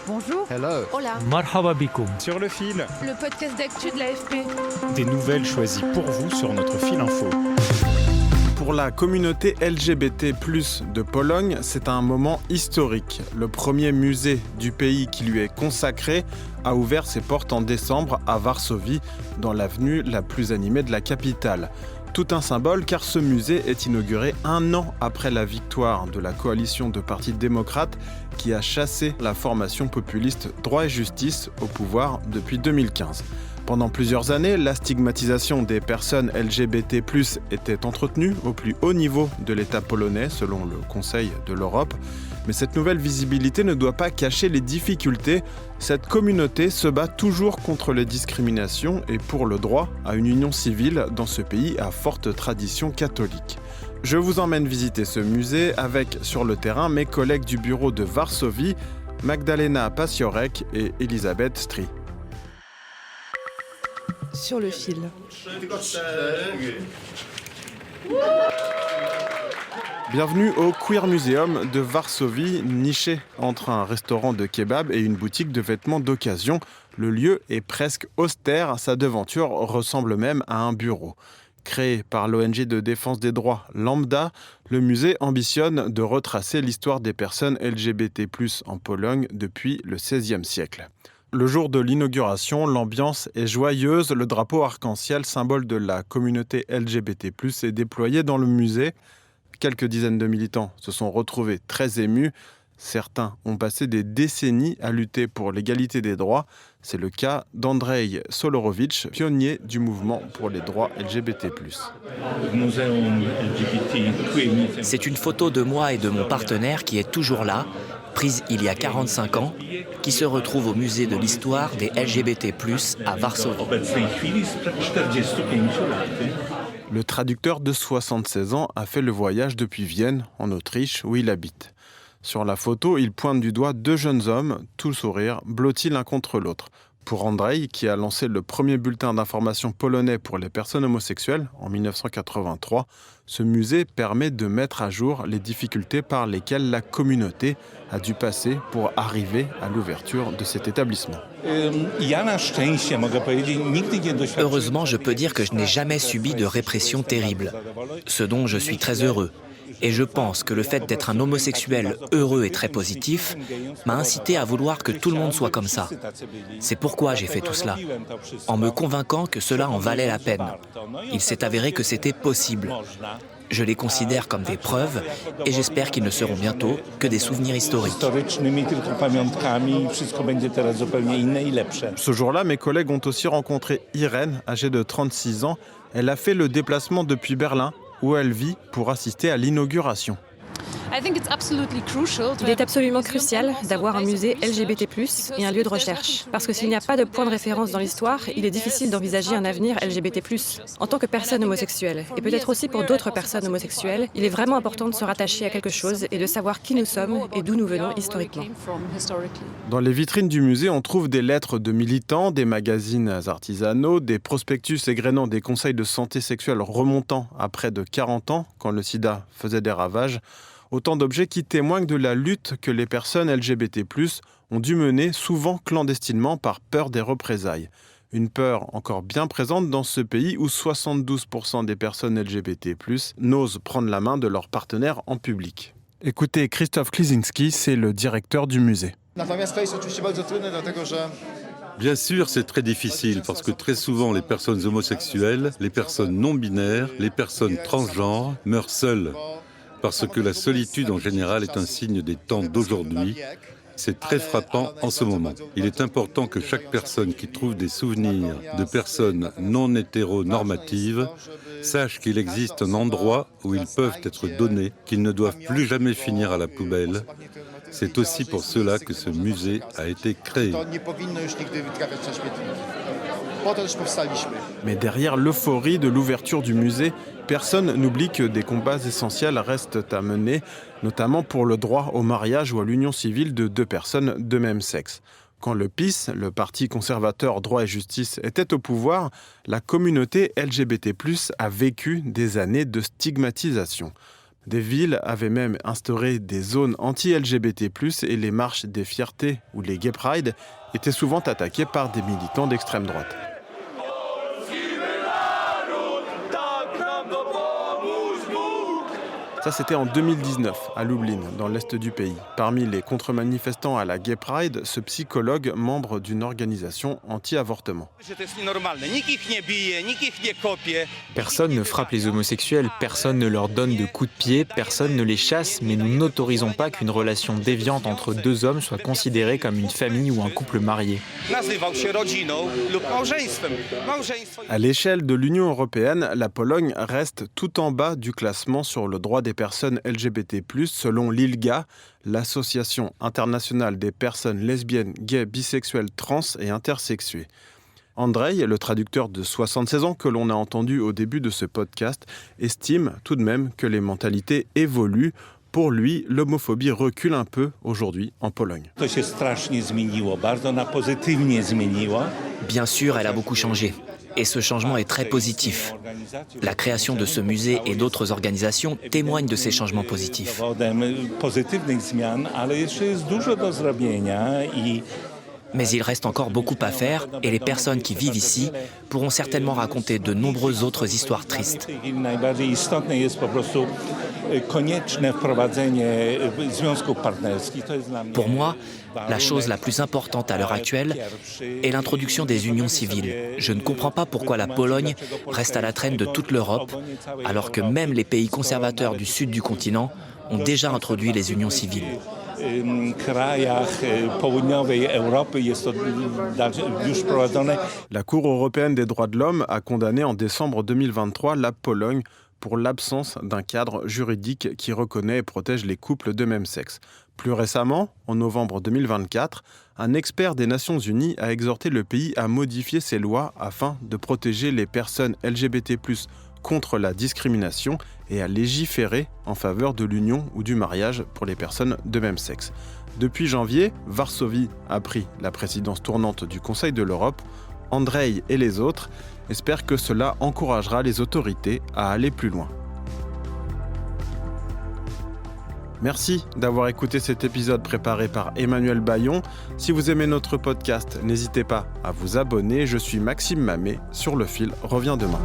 Bonjour. Hello. Hola. Marhaba bikoum. Sur le fil, Le podcast d'actu de l'AFP. des nouvelles choisies pour vous sur notre fil info. Pour la communauté LGBT+ de Pologne, c'est un moment historique. Le premier musée du pays qui lui est consacré a ouvert ses portes en décembre à Varsovie, dans l'avenue la plus animée de la capitale. Tout un symbole car ce musée est inauguré un an après la victoire de la coalition de partis démocrates qui a chassé la formation populiste Droit et Justice au pouvoir depuis 2015. Pendant plusieurs années, la stigmatisation des personnes LGBT+ était entretenue au plus haut niveau de l'État polonais, selon le Conseil de l'Europe. Mais cette nouvelle visibilité ne doit pas cacher les difficultés. Cette communauté se bat toujours contre les discriminations et pour le droit à une union civile dans ce pays à forte tradition catholique. Je vous emmène visiter ce musée avec, sur le terrain, mes collègues du bureau de Varsovie, Magdalena Pasiorek et Elisabeth Stry. Sur le fil. Bienvenue au Queer Museum de Varsovie, niché entre un restaurant de kebab et une boutique de vêtements d'occasion. Le lieu est presque austère, sa devanture ressemble même à un bureau. Créé par l'ONG de défense des droits Lambda, le musée ambitionne de retracer l'histoire des personnes LGBT+ en Pologne depuis le XVIe siècle. Le jour de l'inauguration, l'ambiance est joyeuse. Le drapeau arc-en-ciel, symbole de la communauté LGBT+, est déployé dans le musée. Quelques dizaines de militants se sont retrouvés très émus. Certains ont passé des décennies à lutter pour l'égalité des droits. C'est le cas d'Andrzej Solorowicz, pionnier du mouvement pour les droits LGBT+. C'est une photo de moi et de mon partenaire qui est toujours là, prise il y a 45 ans, qui se retrouve au musée de l'histoire des LGBT+, à Varsovie. Le traducteur de 76 ans a fait le voyage depuis Vienne, en Autriche, où il habite. Sur la photo, il pointe du doigt deux jeunes hommes, tout sourire, blottis l'un contre l'autre. Pour Andrzej, qui a lancé le premier bulletin d'information polonais pour les personnes homosexuelles en 1983, ce musée permet de mettre à jour les difficultés par lesquelles la communauté a dû passer pour arriver à l'ouverture de cet établissement. Heureusement, je peux dire que je n'ai jamais subi de répression terrible, ce dont je suis très heureux. Et je pense que le fait d'être un homosexuel heureux et très positif m'a incité à vouloir que tout le monde soit comme ça. C'est pourquoi j'ai fait tout cela, en me convainquant que cela en valait la peine. Il s'est avéré que c'était possible. Je les considère comme des preuves et j'espère qu'ils ne seront bientôt que des souvenirs historiques. Ce jour-là, mes collègues ont aussi rencontré Irène, âgée de 36 ans. Elle a fait le déplacement depuis Berlin, où elle vit, pour assister à l'inauguration. Il est absolument crucial d'avoir un musée LGBT+, et un lieu de recherche. Parce que s'il n'y a pas de point de référence dans l'histoire, il est difficile d'envisager un avenir LGBT+. En tant que personne homosexuelle, et peut-être aussi pour d'autres personnes homosexuelles, il est vraiment important de se rattacher à quelque chose et de savoir qui nous sommes et d'où nous venons historiquement. Dans les vitrines du musée, on trouve des lettres de militants, des magazines artisanaux, des prospectus égrénant des conseils de santé sexuelle remontant à près de 40 ans, quand le sida faisait des ravages. Autant d'objets qui témoignent de la lutte que les personnes LGBT+ ont dû mener, souvent clandestinement, par peur des représailles. Une peur encore bien présente dans ce pays où 72% des personnes LGBT+ n'osent prendre la main de leurs partenaires en public. Écoutez, Krzysztof Klizinski, c'est le directeur du musée. Bien sûr, c'est très difficile parce que très souvent les personnes homosexuelles, les personnes non-binaires, les personnes transgenres meurent seules. Parce que la solitude en général est un signe des temps d'aujourd'hui. C'est très frappant en ce moment. Il est important que chaque personne qui trouve des souvenirs de personnes non hétéronormatives sache qu'il existe un endroit où ils peuvent être donnés, qu'ils ne doivent plus jamais finir à la poubelle. C'est aussi pour cela que ce musée a été créé. Mais derrière l'euphorie de l'ouverture du musée, personne n'oublie que des combats essentiels restent à mener, notamment pour le droit au mariage ou à l'union civile de deux personnes de même sexe. Quand le PiS, le Parti conservateur Droit et Justice, était au pouvoir, la communauté LGBT+ a vécu des années de stigmatisation. Des villes avaient même instauré des zones anti-LGBT+, et les marches des fiertés ou les Gay Pride étaient souvent attaquées par des militants d'extrême droite. Ça, c'était en 2019, à Lublin, dans l'est du pays. Parmi les contre-manifestants à la Gay Pride, ce psychologue, membre d'une organisation anti-avortement. Personne ne frappe les homosexuels, personne ne leur donne de coups de pied, personne ne les chasse, mais nous n'autorisons pas qu'une relation déviante entre deux hommes soit considérée comme une famille ou un couple marié. À l'échelle de l'Union européenne, la Pologne reste tout en bas du classement sur le droit des personnes LGBT+, selon l'ILGA, l'Association internationale des personnes lesbiennes, gays, bisexuelles, trans et intersexuées. Andrei, le traducteur de 76 ans que l'on a entendu au début de ce podcast, estime tout de même que les mentalités évoluent. Pour lui, l'homophobie recule un peu aujourd'hui en Pologne. Bien sûr, elle a beaucoup changé. Et ce changement est très positif. La création de ce musée et d'autres organisations témoignent de ces changements positifs. Mais il reste encore beaucoup à faire et les personnes qui vivent ici pourront certainement raconter de nombreuses autres histoires tristes. Pour moi, la chose la plus importante à l'heure actuelle est l'introduction des unions civiles. Je ne comprends pas pourquoi la Pologne reste à la traîne de toute l'Europe, alors que même les pays conservateurs du sud du continent ont déjà introduit les unions civiles. La Cour européenne des droits de l'homme a condamné en décembre 2023 la Pologne pour l'absence d'un cadre juridique qui reconnaît et protège les couples de même sexe. Plus récemment, en novembre 2024, un expert des Nations Unies a exhorté le pays à modifier ses lois afin de protéger les personnes LGBT+, contre la discrimination et à légiférer en faveur de l'union ou du mariage pour les personnes de même sexe. Depuis janvier, Varsovie a pris la présidence tournante du Conseil de l'Europe. Andrei et les autres espèrent que cela encouragera les autorités à aller plus loin. Merci d'avoir écouté cet épisode préparé par Emmanuel Bayon. Si vous aimez notre podcast, n'hésitez pas à vous abonner. Je suis Maxime Mamet. Sur le fil revient demain.